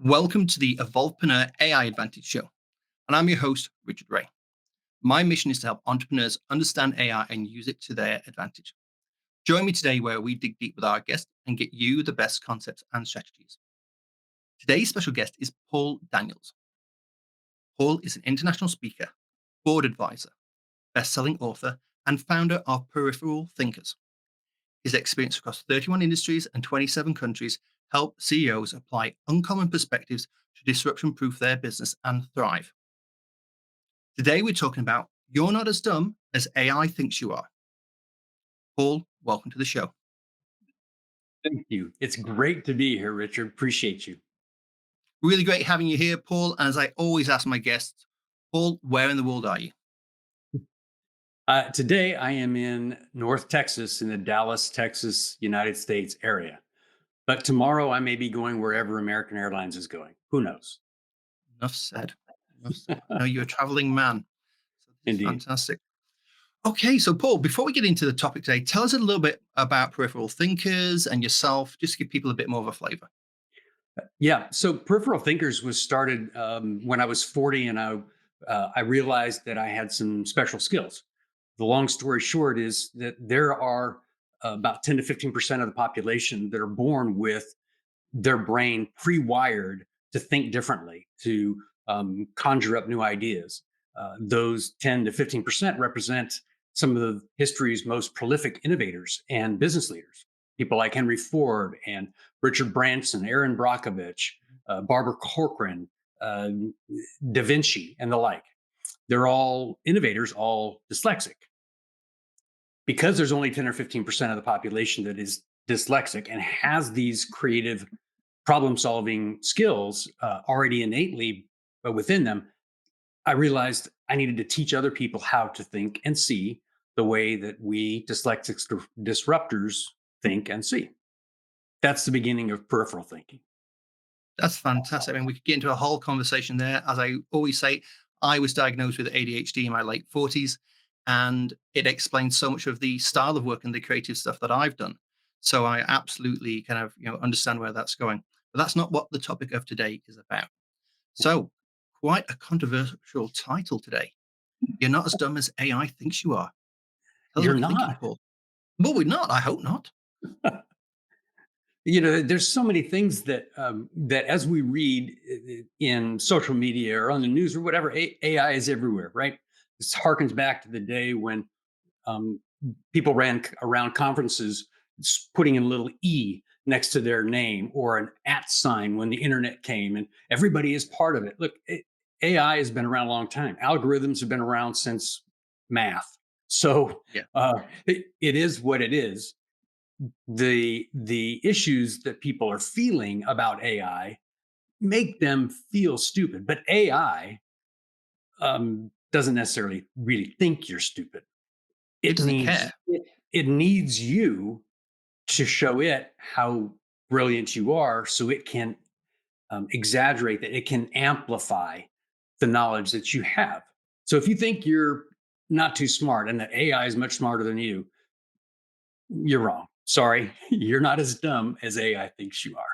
Welcome to the Evolvepreneur AI Advantage Show, and I'm your host, Richard Wray. My mission is to help entrepreneurs understand AI and use it to their advantage. Join me today where we dig deep with our guests and get you the best concepts and strategies. Today's special guest is Paul Daniels. Paul is an international speaker, board advisor, best-selling author, and founder of Peripheral Thinkers. His experience across 31 industries and 27 countries help CEOs apply uncommon perspectives to disruption-proof their business and thrive. Today, we're talking about You're Not As Dumb as AI Thinks You Are. Paul, welcome to the show. Thank you. It's great to be here, Richard. Appreciate you. Really great having you here, Paul. And as I always ask my guests, Paul, where in the world are you? Today, I am in North Texas, in the Dallas, Texas, United States area. But tomorrow, I may be going wherever American Airlines is going. Who knows? Enough said. Enough said. I know you're a traveling man. So this is Indeed. fantastic. Okay, so Paul, before we get into the topic today, tell us a little bit about Peripheral Thinkers and yourself, just to give people a bit more of a flavor. Yeah. So, Peripheral Thinkers was started when I was 40, and I realized that I had some special skills. The long story short is that there are about 10 to 15% of the population that are born with their brain pre-wired to think differently, to conjure up new ideas. Those 10 to 15% represent some of the history's most prolific innovators and business leaders. People like Henry Ford and Richard Branson, Aaron Brockovich, Barbara Corcoran, uh, Da Vinci, and the like. They're all innovators, all dyslexic. Because there's only 10 or 15% of the population that is dyslexic and has these creative problem solving skills already innately within them, I realized I needed to teach other people how to think and see the way that we dyslexic disruptors think and see. That's the beginning of peripheral thinking. That's fantastic. I mean, we could get into a whole conversation there. As I always say, I was diagnosed with ADHD in my late 40s, and it explains so much of the style of work and the creative stuff that I've done. So I absolutely kind of understand where that's going. But that's not what the topic of today is about. So, quite a controversial title today. You're not as dumb as AI thinks you are. Tell us You're what you're thinking, not. Paul. Well, we're not. I hope not. There's so many things that as we read in social media or on the news or whatever, AI is everywhere, right? This harkens back to the day when um, people ran around conferences putting in a little e next to their name or an at sign when the internet came, and everybody is part of it. Look, AI has been around a long time. Algorithms have been around since math. So Yeah, it is what it is. The issues that people are feeling about AI make them feel stupid, but AI doesn't necessarily really think you're stupid. it It doesn't needs care. it needs you to show it how brilliant you are, so it can exaggerate that. It can amplify the knowledge that you have. So if you think you're not too smart and that AI is much smarter than you, you're wrong. Sorry, you're not as dumb as AI thinks you are.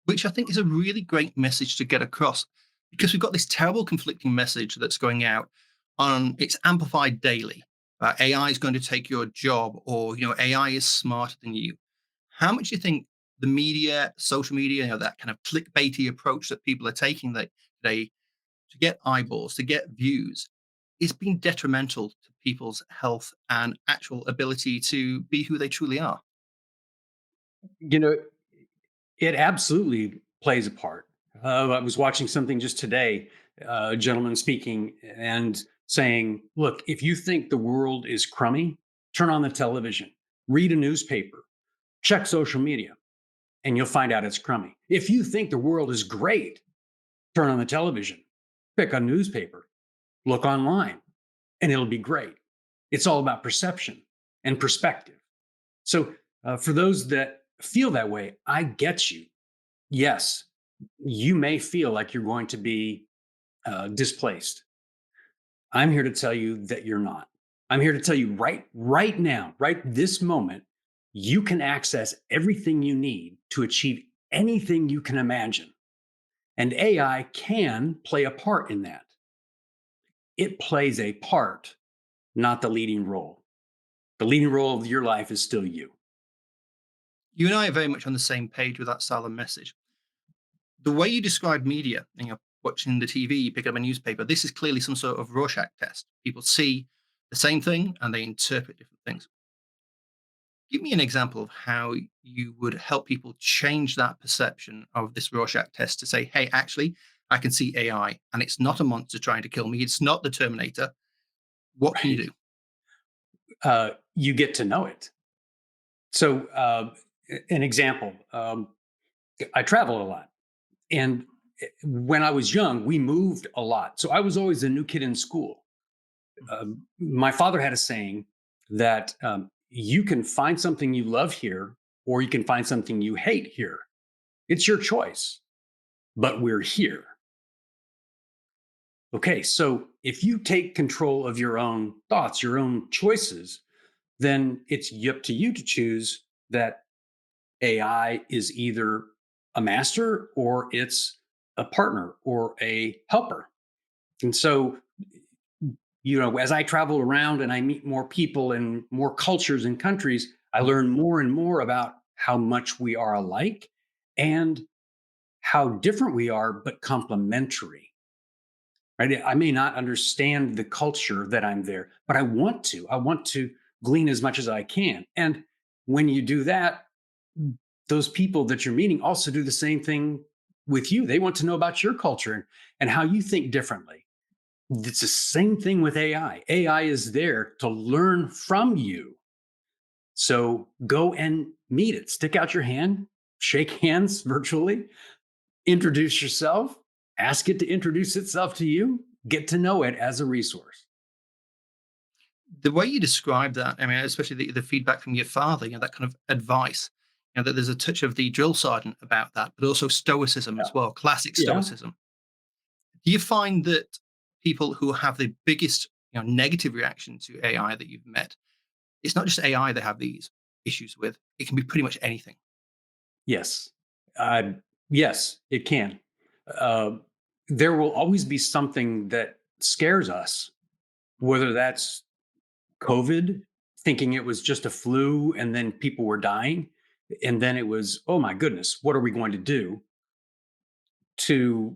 Which I think is a really great message to get across because we've got this terrible conflicting message that's going out on it's amplified daily. AI is going to take your job, or AI is smarter than you. How much do you think the media, social media, that kind of clickbaity approach that people are taking that today to get eyeballs, to get views, is being detrimental to people's health and actual ability to be who they truly are? You know, it absolutely plays a part. I was watching something just today, a gentleman speaking and saying, look, if you think the world is crummy, turn on the television, read a newspaper, check social media, and you'll find out it's crummy. If you think the world is great, turn on the television, pick a newspaper, look online, and it'll be great. It's all about perception and perspective. So, for those that feel that way, I get you. Yes, you may feel like you're going to be displaced. I'm here to tell you that you're not. I'm here to tell you right now, right this moment, you can access everything you need to achieve anything you can imagine And AI can play a part in that. It plays a part, not the leading role. The leading role of your life is still you. You and I are very much on the same page with that style of message. The way you describe media, and you're watching the TV, you pick up a newspaper, this is clearly some sort of Rorschach test. People see the same thing and they interpret different things. Give me an example of how you would help people change that perception of this Rorschach test to say, hey, actually, I can see AI and it's not a monster trying to kill me. It's not the Terminator. What can you Right. do? You get to know it. So, an example, I travel a lot. And when I was young, we moved a lot. So I was always a new kid in school. My father had a saying that you can find something you love here, or you can find something you hate here. It's your choice, but we're here. Okay, so if you take control of your own thoughts, your own choices, then it's up to you to choose that AI is either a master or it's a partner or a helper. And so, as I travel around and I meet more people and more cultures and countries, I learn more and more about how much we are alike and how different we are, but complementary. Right? I may not understand the culture that I'm there, but I want to. I want to glean as much as I can. And when you do that, those people that you're meeting also do the same thing with you. They want to know about your culture and how you think differently. It's the same thing with AI. AI is there to learn from you. So go and meet it. Stick out your hand, shake hands virtually, introduce yourself, ask it to introduce itself to you, get to know it as a resource. The way you describe that, I mean, especially the feedback from your father, that kind of advice, that there's a touch of the drill sergeant about that, but also stoicism as Yeah. well, classic Yeah. stoicism. Do you find that people who have the biggest, negative reaction to AI that you've met, it's not just AI they have these issues with, it can be pretty much anything. Yes. Uh, yes, it can. Uh, there will always be something that scares us, whether that's COVID, thinking it was just a flu and then people were dying. And then it was, oh my goodness, what are we going to do? To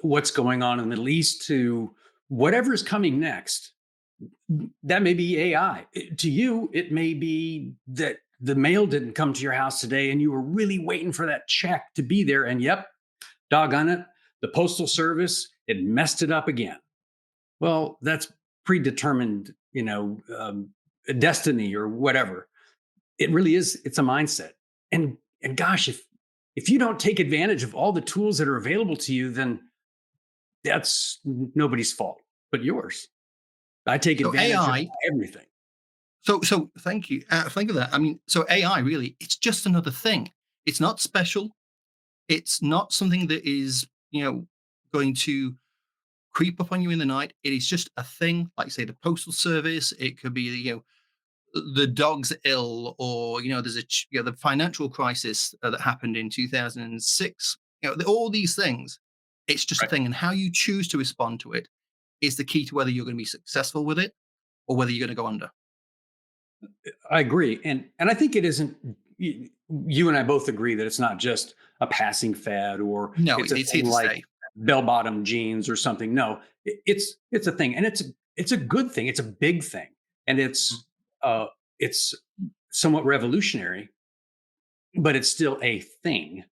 what's going on in the Middle East, to whatever is coming next. That may be AI. To you, it may be that the mail didn't come to your house today and you were really waiting for that check to be there. And yep, doggone it, the Postal Service, it messed it up again. Well, that's predetermined, destiny or whatever. It really is. It's a mindset. And gosh, if you don't take advantage of all the tools that are available to you, then that's nobody's fault but yours. I take So advantage of AI, everything. so thank you. Think of that. I mean, so AI really, it's just another thing. It's not special. It's not something that is, going to creep up on you in the night. It is just a thing, like say the postal service. It could be, the dog's ill, or there's the financial crisis that happened in 2006. All these things. It's just a Right. thing, and how you choose to respond to it is the key to whether you're going to be successful with it or whether you're going to go under. I agree. And I think it isn't you and I both agree that it's not just a passing fad or No, it's a it's here thing to like stay. bell-bottom jeans or something. No, it's a thing and it's a good thing. It's a big thing. And Mhm. it's somewhat revolutionary, but it's still a thing.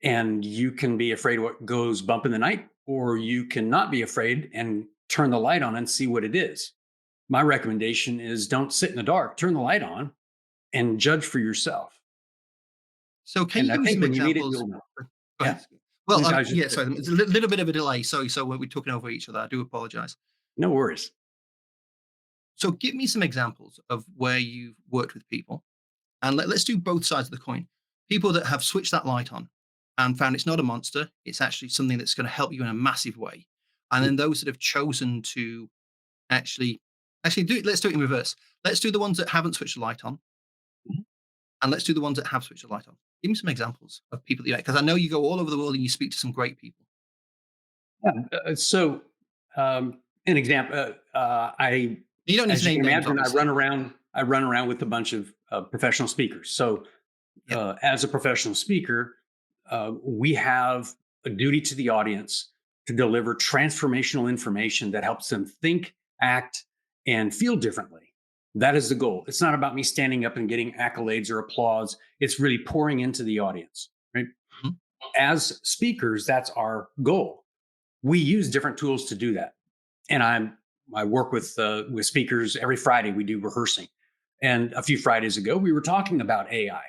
And you can be afraid of what goes bump in the night, or you cannot be afraid and turn the light on and see what it is. My recommendation is don't sit in the dark, turn the light on and judge for yourself. So, can And you I give me think some when you meet it, examples? you'll know. Go Yeah. ahead. Well, I was just, yeah. Sorry, there's a little bit of a delay. So we're talking over each other. I do apologize. no worries. So, give me some examples of where you've worked with people, and let's do both sides of the coin. People that have switched that light on and found it's not a monster; it's actually something that's going to help you in a massive way. And then those that have chosen to actually do it. Let's do it in reverse. Let's do the ones that haven't switched the light on, Mhm. and let's do the ones that have switched the light on. Give me some examples of people that you because I know you go all over the world and you speak to some great people. Yeah. An example, You don't need to as you name can names, imagine, obviously. I run around with a bunch of professional speakers. So, Yep. as a professional speaker, we have a duty to the audience to deliver transformational information that helps them think, act, and feel differently. That is the goal. It's not about me standing up and getting accolades or applause. It's really pouring into the audience, right? Mhm. As speakers, that's our goal. We use different tools to do that. And I work with speakers every Friday. We do rehearsing, and a few Fridays ago, we were talking about AI.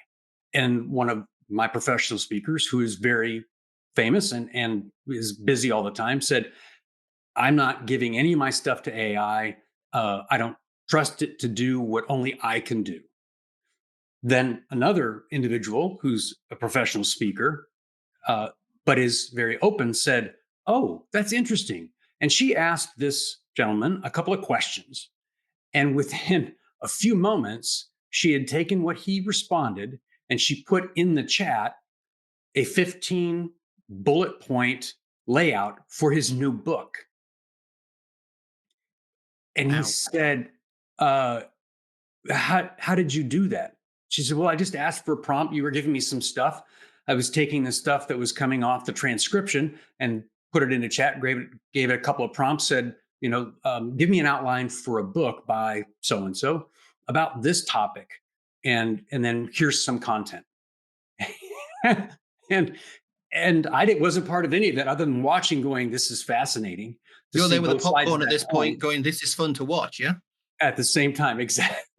And one of my professional speakers, who is very famous and is busy all the time, said, "I'm not giving any of my stuff to AI. I don't trust it to do what only I can do." Then another individual who's a professional speaker uh, but is very open, said, "Oh, that's interesting." And she asked this gentleman a couple of questions. And within a few moments, she had taken what he responded and she put in the chat a 15 bullet point layout for his new book. And he Wow. said, how did you do that? She said, well, I just asked for a prompt. You were giving me some stuff. I was taking the stuff that was coming off the transcription and put it in a chat, gave it a couple of prompts, said, give me an outline for a book by so and so about this topic. And then here's some content. and wasn't part of any of that other than watching, going, this is fascinating to You're see there with the both sides of popcorn at that this coin. point going, "This is fun to watch," yeah? At the same time,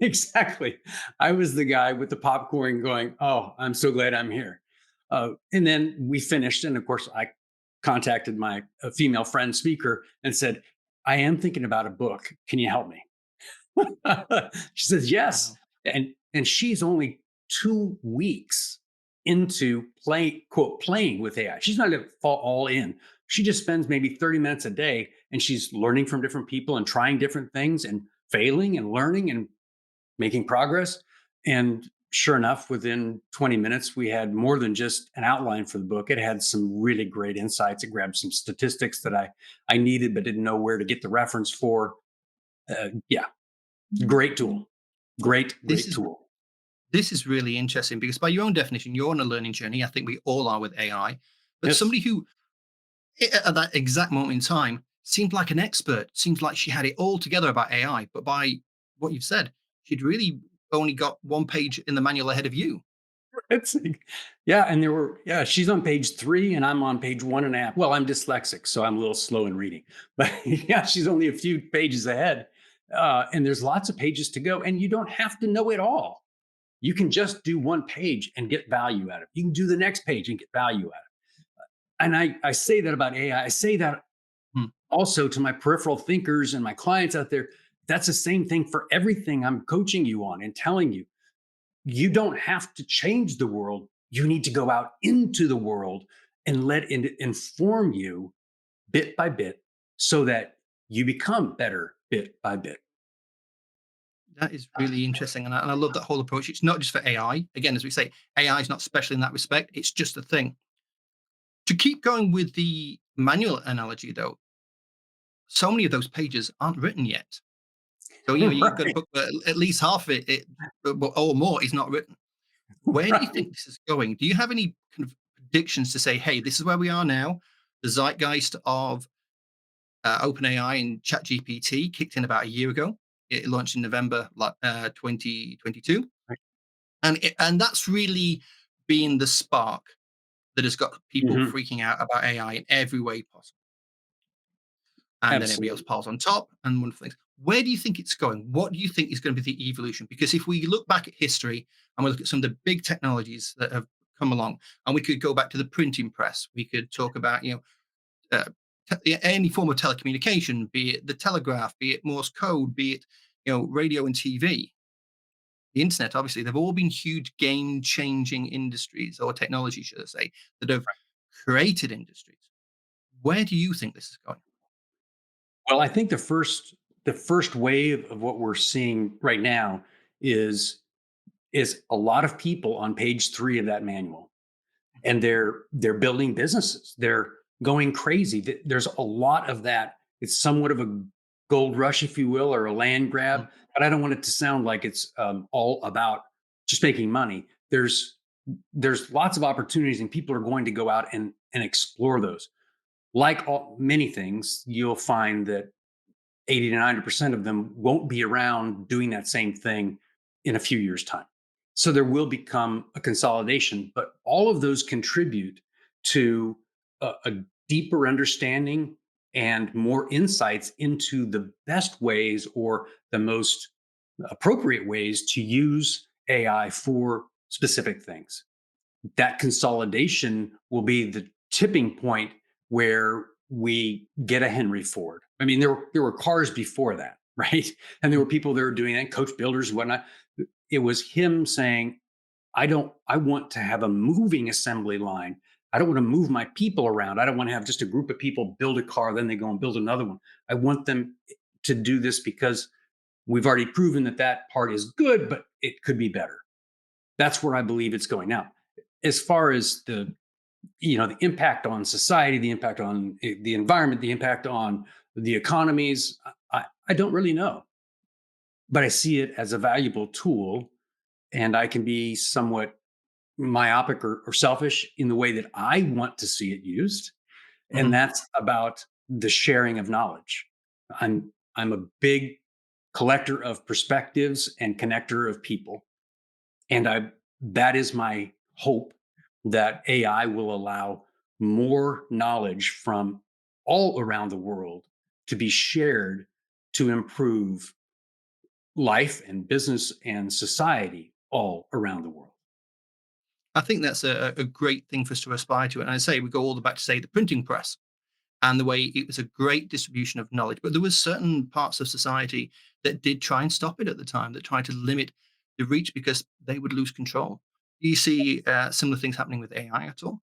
exactly. I was the guy with the popcorn going, "Oh, I'm so glad I'm here." And then we finished, and of course, I contacted my female friend speaker and said, "I am thinking about a book. Can you help me?" She says, "Yes," Wow. and she's only 2 weeks into playing with AI. She's not going to fall all in. She just spends maybe 30 minutes a day, and she's learning from different people and trying different things and failing and learning and making progress. And sure enough, within 20 minutes, we had more than just an outline for the book. It had some really great insights. It grabbed some statistics that I needed but didn't know where to get the reference for. Yeah, great tool. This Great is tool. this is really interesting because by your own definition, you're on a learning journey. I think we all are with AI. But Yes. somebody who at that exact moment in time seemed like an expert, seems like she had it all together about AI. But by what you've said, she'd really only got one page in the manual ahead of you. It's like, yeah, and she's on page 3 and I'm on page 1.5. Well, I'm dyslexic, so I'm a little slow in reading. But yeah, she's only a few pages ahead. And there's lots of pages to go, and you don't have to know it all. You can just do one page and get value out of it. You can do the next page and get value out of it. And I say that about AI. I say that Hmm. also to my peripheral thinkers and my clients out there. That's the same thing for everything I'm coaching you on and telling you. You don't have to change the world. You need to go out into the world and let it inform you bit by bit so that you become better bit by bit. That is really interesting. And I love that whole approach. It's not just for AI. Again, as we say, AI is not special in that respect. It's just a thing. To keep going with the manual analogy, though, so many of those pages aren't written yet. So, you've got a Right. book, but at least half of or more is not written. Where do you Right. think this is going? Do you have any kind of predictions to say, hey, this is where we are now? The zeitgeist of OpenAI and ChatGPT kicked in about a year ago. It launched in November 2022. And that's really been the spark that has got people Mhm. freaking out about AI in every way possible. And then everybody else Absolutely. piles on top and wonderful things. Where do you think it's going? What do you think is going to be the evolution? Because if we look back at history and we look at some of the big technologies that have come along, and we could go back to the printing press, we could talk about uh, any form of telecommunication, be it the telegraph, be it Morse code, be it radio and TV, the internet. Obviously, they've all been huge game-changing industries or technology, should I say, that have created industries. Where do you think this is going? Well, I think the first wave of what we're seeing right now is is a lot of people on page 3 of that manual, and they're building businesses. They're going crazy. There's a lot of that. It's somewhat of a gold rush, if you will, or a land grab. Mhm. But I don't want it to sound like it's all about just making money. There's lots of opportunities, and people are going to go out and explore those. Like many things, you'll find that 80 to 90% of them won't be around doing that same thing in a few years' time. So there will become a consolidation, but all of those contribute to a deeper understanding and more insights into the best ways or the most appropriate ways to use AI for specific things. That consolidation will be the tipping point where we get a Henry Ford. I mean, there were cars before that, right? And there were people that were doing that, coach builders and whatnot. It was him saying, I want to have a moving assembly line. I don't want to move my people around. I don't want to have just a group of people build a car, then they go and build another one. I want them to do this because we've already proven that that part is good, but it could be better. That's where I believe it's going now. As far as the impact on society, the impact on the environment, the impact on the economies, I don't really know, but I see it as a valuable tool, and I can be somewhat myopic or selfish in the way that I want to see it used, and Mhm. that's about the sharing of knowledge. I'm a big collector of perspectives and connector of people, and I that is my hope that AI will allow more knowledge from all around the world to be shared to improve life and business and society all around the world. I think that's a great thing for us to aspire to. And I say we go all the back to say the printing press and the way it was a great distribution of knowledge. But there was certain parts of society that did try and stop it at the time, that tried to limit the reach because they would lose control. Do you see similar things happening with AI at all?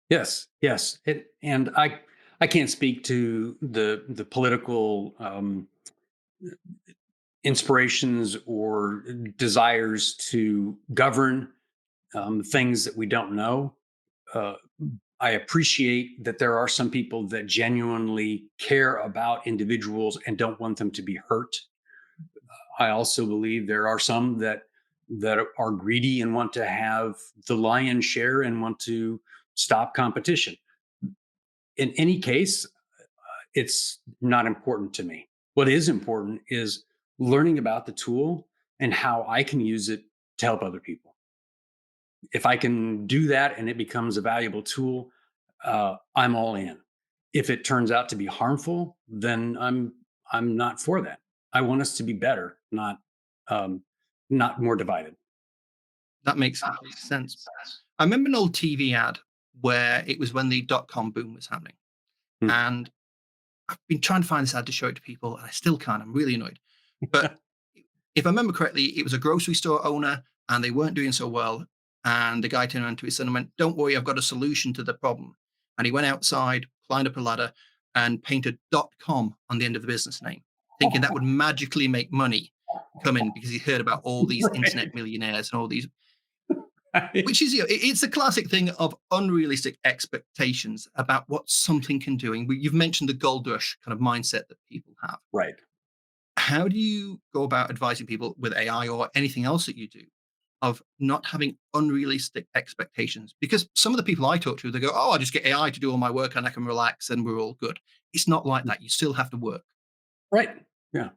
Yes, yes. And I can't speak to the political inspirations or desires to govern things that we don't know. Uh, I appreciate that there are some people that genuinely care about individuals and don't want them to be hurt. I also believe there are some that are greedy and want to have the lion's share and want to stop competition. In any case, it's not important to me. What is important is learning about the tool and how I can use it to help other people. If I can do that and it becomes a valuable tool, I'm all in. If it turns out to be harmful, then I'm not for that. I want us to be better, um, not more divided. That makes complete sense. I remember an old TV ad where it was when the dot-com boom was happening. Hmm. And I've been trying to find this ad to show it to people, and I still can't. I'm really annoyed. But if I remember correctly, it was a grocery store owner and they weren't doing so well. And the guy turned around to his son and went, "Don't worry, I've got a solution to the problem." And he went outside, climbed up a ladder, and painted .com on the end of the business name, thinking that would magically make money come in because he heard about all these internet Right. millionaires and all these, Right. which is, it's a classic thing of unrealistic expectations about what something can do. And you've mentioned the gold rush kind of mindset that people have. Right. How do you go about advising people with AI or anything else that you do of not having unrealistic expectations? Because some of the people I talk to, they go, "Oh, I just get AI to do all my work and I can relax and we're all good." It's not like that. You still have to work. Right. Yeah.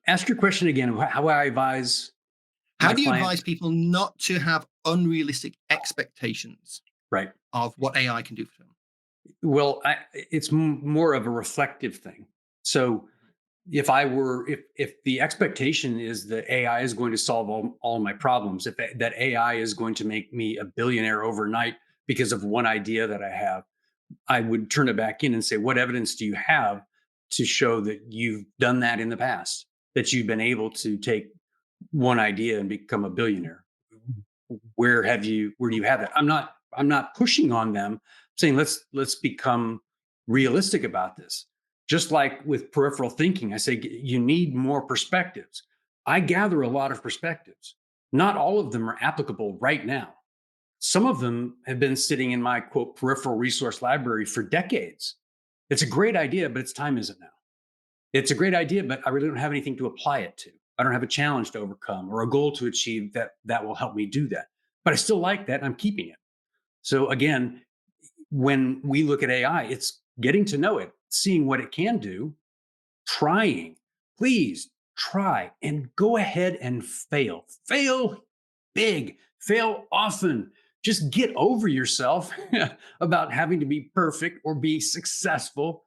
Ask your question again. How I advise How my do you advise clients. people not to have unrealistic expectations Right. of what AI can do for them? Well, it's more of a reflective thing. So if the expectation is that AI is going to solve all my problems, if that AI is going to make me a billionaire overnight because of one idea that I have, I would turn it back in and say, what evidence do you have to show that you've done that in the past, that you've been able to take one idea and become a billionaire? Where do you have that? I'm not pushing on them, saying let's become realistic about this. Just like with peripheral thinking, I say you need more perspectives. I gather a lot of perspectives. Not all of them are applicable right now. Some of them have been sitting in my quote peripheral resource library for decades. It's a great idea, but its time isn't now. It's a great idea, but I really don't have anything to apply it to. I don't have a challenge to overcome or a goal to achieve that will help me do that. But I still like that and I'm keeping it. So again, when we look at AI, it's getting to know it, seeing what it can do, trying. Please try and go ahead and fail. Fail big, fail often. Just get over yourself about having to be perfect or be successful.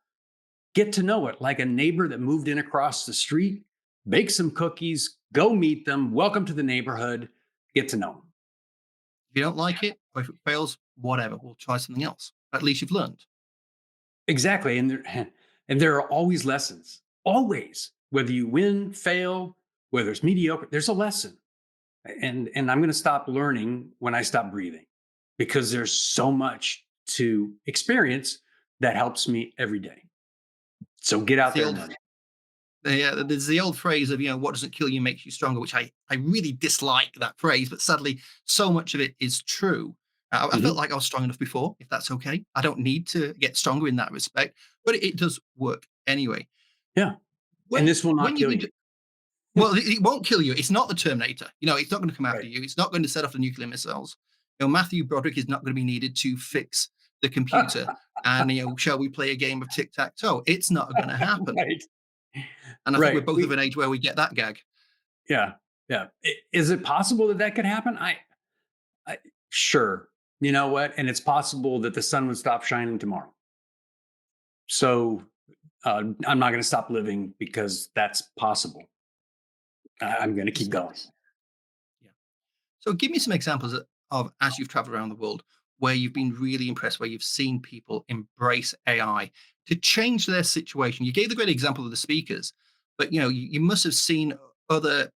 Get to know it like a neighbor that moved in across the street. Bake some cookies, go meet them, welcome to the neighborhood, get to know them. If you don't like it, or if it fails, whatever, we'll try something else. At least you've learned. Exactly. And there are always lessons, always. Whether you win, fail, whether it's mediocre, there's a lesson. And I'm going to stop learning when I stop breathing because there's so much to experience that helps me every day. So get It's out the there and old learn. Yeah, there's the old phrase of, what doesn't kill you makes you stronger, which I really dislike that phrase, but sadly, so much of it is true. I felt Mhm. like I was strong enough before, if that's okay. I don't need to get stronger in that respect, but it does work anyway. Yeah. And When this will not when you kill do, you. well, it won't kill you. It's not the Terminator. It's not going to come after Right. you. It's not going to set off the nuclear missiles. Matthew Broderick is not going to be needed to fix the computer. And shall we play a game of tic tac toe? It's not going to happen. Right. And I think we're Right. both of an age where we get that gag. Yeah. Yeah. Is it possible that that could happen? I sure. You know what? And it's possible that the sun would stop shining tomorrow. So I'm not going to stop living because that's possible. I'm going to keep It's going. nice. Yeah. So give me some examples of as you've traveled around the world where you've been really impressed, where you've seen people embrace AI to change their situation. You gave the great example of the speakers, but you must have seen other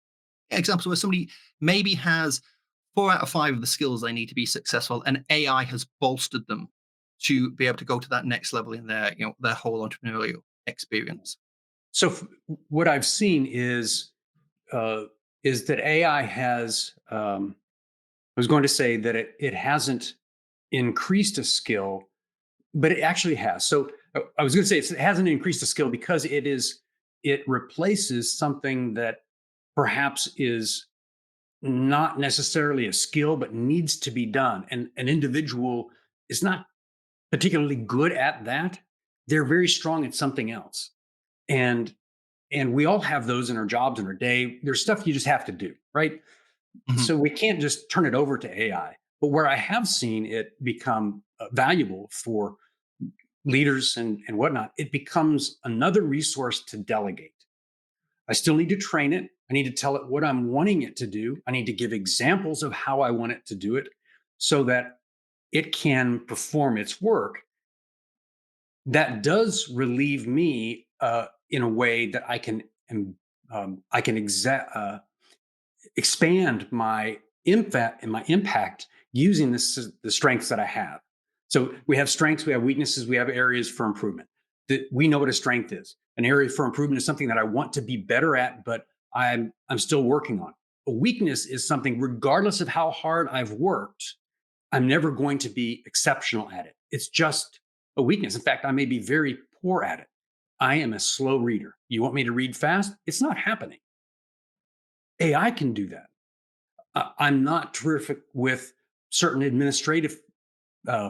examples where somebody maybe has 4 out of 5 of the skills they need to be successful, and AI has bolstered them to be able to go to that next level in their whole entrepreneurial experience. So what I've seen uh, is that AI has. I was going to say that it hasn't increased a skill, but it actually has. So I was going to say it hasn't increased a skill because it replaces something that perhaps is not necessarily a skill, but needs to be done. And an individual is not particularly good at that. They're very strong at something else. And and we all have those in our jobs in our day. There's stuff you just have to do, right? Mhm. So we can't just turn it over to AI. But where I have seen it become valuable for leaders and whatnot, it becomes another resource to delegate. I still need to train it. I need to tell it what I'm wanting it to do. I need to give examples of how I want it to do it so that it can perform its work. That does relieve me in a way that I can expand my impact using the strengths that I have. So we have strengths, we have weaknesses, we have areas for improvement. That we know what a strength is. An area for improvement is something that I want to be better at, but I'm still working on. A weakness is something, regardless of how hard I've worked, I'm never going to be exceptional at it. It's just a weakness. In fact, I may be very poor at it. I am a slow reader. You want me to read fast? It's not happening. AI can do that. I'm not terrific with certain administrative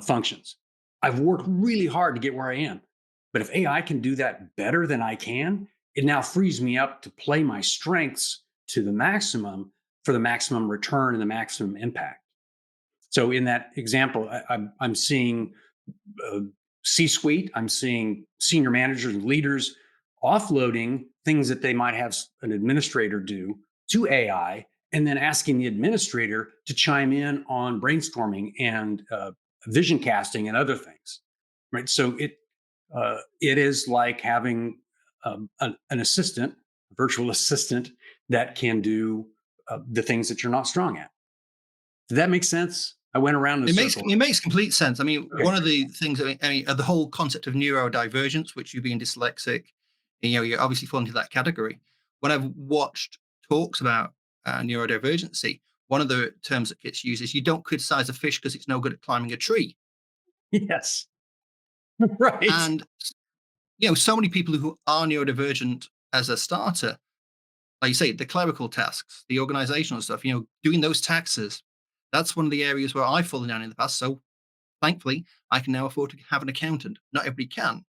functions. I've worked really hard to get where I am. But if AI can do that better than I can, it now frees me up to play my strengths to the maximum for the maximum return and the maximum impact. So in that example, I'm seeing uh, C-suite, I'm seeing senior managers and leaders offloading things that they might have an administrator do to AI, and then asking the administrator to chime in on brainstorming and vision casting and other things. Right. So it is like having an assistant, a virtual assistant that can do the things that you're not strong at. Did that make sense? I went around in a circle. It makes complete sense. I mean, Okay. one of the things, the whole concept of neurodivergence, which you being dyslexic, you're obviously fall into that category. When I've watched talks about neurodivergency, one of the terms that gets used is you don't criticize a fish because it's no good at climbing a tree. Yes. Right. And so many people who are neurodivergent as a starter, like you say, the clerical tasks, the organizational stuff, doing those taxes, that's one of the areas where I've fallen down in the past. So thankfully, I can now afford to have an accountant. Not everybody can,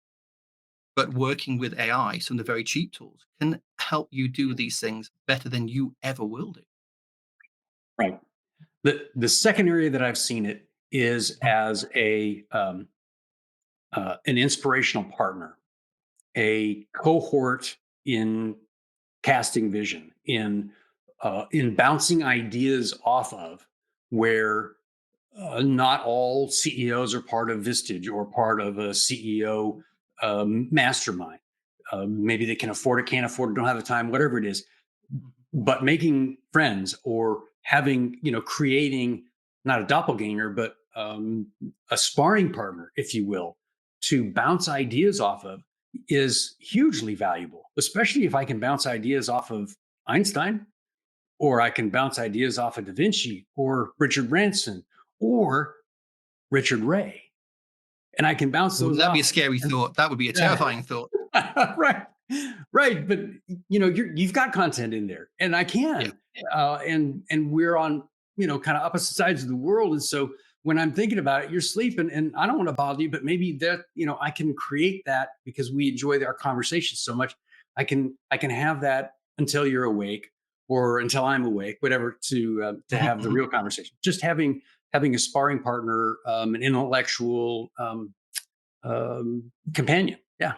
but working with AI, some of the very cheap tools, can help you do these things better than you ever will do. Right. The second area that I've seen it is as an inspirational partner, a cohort in casting vision, in bouncing ideas off of, where not all CEOs are part of Vistage or part of a CEO mastermind. Maybe they can afford it, can't afford it, don't have the time, whatever it is. But making friends or having, creating not a doppelganger, but a sparring partner, if you will, to bounce ideas off of is hugely valuable, especially if I can bounce ideas off of Einstein, or I can bounce ideas off of Da Vinci or Richard Branson or Richard Wray. And I can bounce those Wouldn't that be a off. scary And thought? That would be a terrifying thought. right, right. But you've got content in there, and I Yeah. can, and we're on kind of opposite sides of the world, and so when I'm thinking about it, you're sleeping, and I don't want to bother you, but maybe that I can create that because we enjoy our conversations so much. I can have that until you're awake or until I'm awake, whatever, to Mhm, have the mhm. real conversation. Just having a sparring partner, an intellectual companion. Yeah.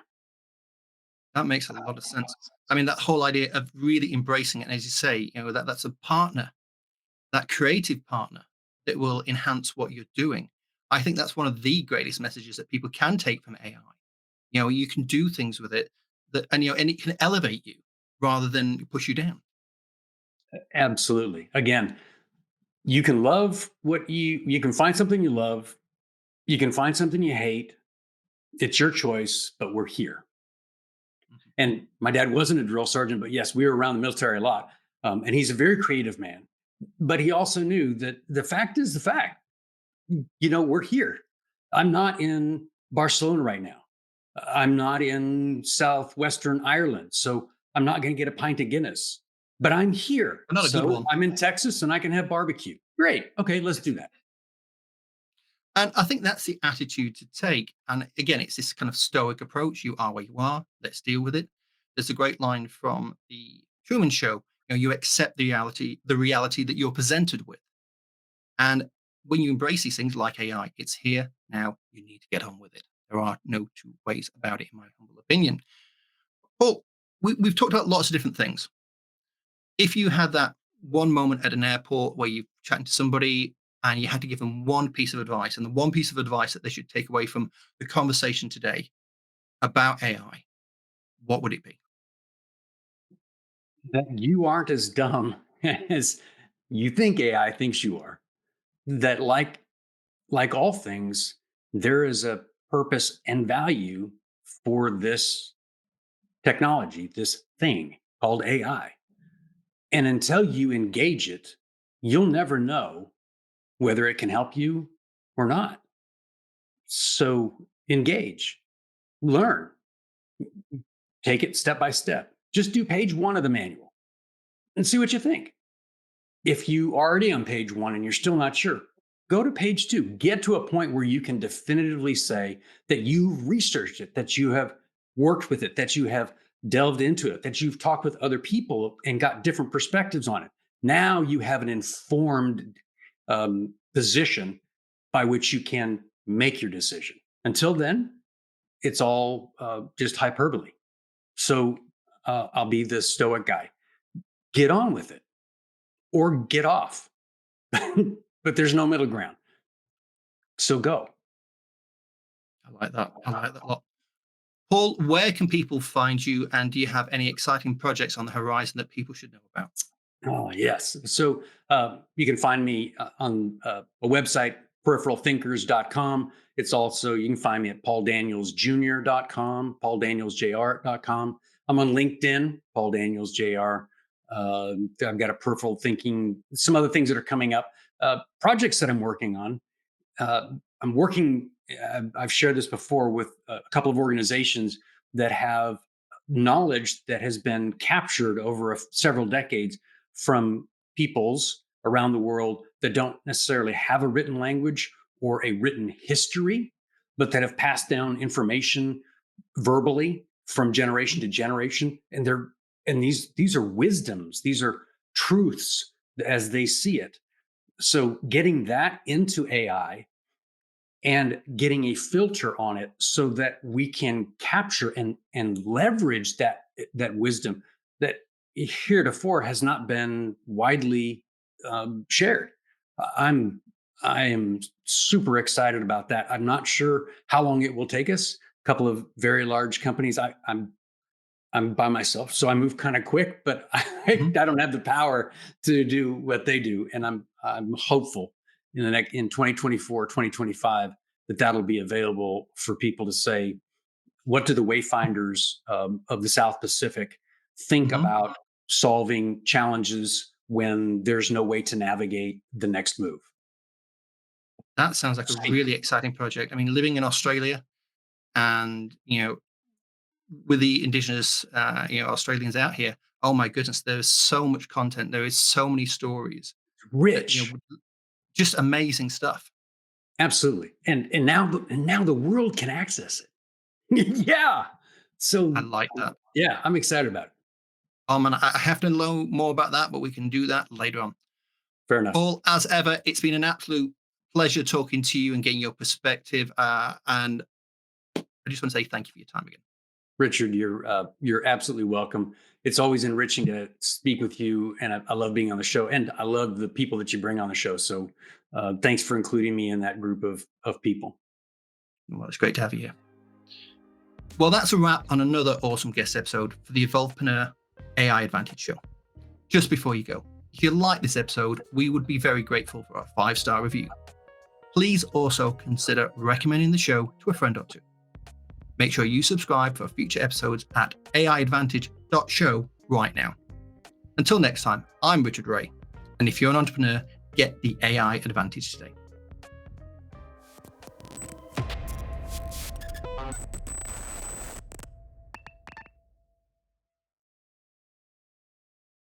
That makes a lot of sense. I mean, that whole idea of really embracing it, and as you say, that's a partner, that creative partner that will enhance what you're doing. I think that's one of the greatest messages that people can take from AI. You can do things with it and it can elevate you rather than push you down. Absolutely. Again, you can love what you can find something you love, you can find something you hate. It's your choice, but we're here. Mhm. And my dad wasn't a drill sergeant, but yes, we were around the military a lot. And he's a very creative man. But he also knew that the fact is the fact. We're here. I'm not in Barcelona right now. I'm not in southwestern Ireland, so I'm not going to get a pint of Guinness. But I'm here, But not a good so one. I'm in Texas and I can have barbecue. Great. Okay, let's Yes. do that. And I think that's the attitude to take. And again, it's this kind of stoic approach. You are where you are. Let's deal with it. There's a great line from the Truman Show. You accept the reality that you're presented with. And when you embrace these things like AI, it's here now. You need to get on with it. There are no two ways about it, in my humble opinion. Well, we've talked about lots of different things. If you had that one moment at an airport where you're chatting to somebody and you had to give them one piece of advice, and the one piece of advice that they should take away from the conversation today about AI, what would it be? That you aren't as dumb as you think AI thinks you are. That like all things, there is a purpose and value for this technology, this thing called AI. And until you engage it, you'll never know whether it can help you or not. So engage, learn, take it step by step. Just do page one of the manual and see what you think. If you are already on page one and you're still not sure, go to page two. Get to a point where you can definitively say that you researched it, that you have worked with it, that you have delved into it, that you've talked with other people and got different perspectives on it. Now you have an informed position by which you can make your decision. Until then, it's all just hyperbole. So I'll be the stoic guy. Get on with it or get off. But there's no middle ground. So go. I like that. I like that a lot. Paul, where can people find you? And do you have any exciting projects on the horizon that people should know about? Oh, yes. So you can find me on a website, peripheralthinkers.com. It's also, you can find me at pauldanielsjr.com, pauldanielsjr.com. I'm on LinkedIn, Paul Daniels Jr. I've got a peripheral thinking, some other things that are coming up, projects that I'm working on. I'm working, I've shared this before with a couple of organizations that have knowledge that has been captured over several decades from peoples around the world that don't necessarily have a written language or a written history, but that have passed down information verbally from generation to generation. And these are wisdoms, these are truths as they see it. So getting that into AI and getting a filter on it so that we can capture and leverage that wisdom that heretofore has not been widely shared. I'm I am super excited about that. I'm not sure how long it will take us. A couple of very large companies. I'm by myself, so I move kind of quick, but I Mhm. don't have the power to do what they do. And I'm hopeful in 2024, 2025 that that'll be available for people to say, what do the wayfinders of the South Pacific think Mhm. about solving challenges when there's no way to navigate the next move? That sounds like a Speak. really exciting project. I mean, living in Australia and, with the indigenous, Australians out here, oh my goodness, there is so much content. There is so many stories that, Rich. just amazing stuff. Absolutely. And now the world can access it. Yeah. I So like that. yeah, I'm excited about it. Man, I have to know more about that, but we can do that later on. Fair enough. Paul, as ever, it's been an absolute pleasure talking to you and getting your perspective. And I just want to say thank you for your time again. Richard, you're absolutely welcome. It's always enriching to speak with you, and I love being on the show, and I love the people that you bring on the show. So, thanks for including me in that group of people. Well, it's great to have you here. Well, that's a wrap on another awesome guest episode for the Evolvepreneur AI Advantage show. Just before you go, if you like this episode, we would be very grateful for a 5-star review. Please also consider recommending the show to a friend or two. Make sure you subscribe for future episodes at aiadvantage.show right now. Until next time, I'm Richard Wray, and if you're an entrepreneur, get the AI advantage today.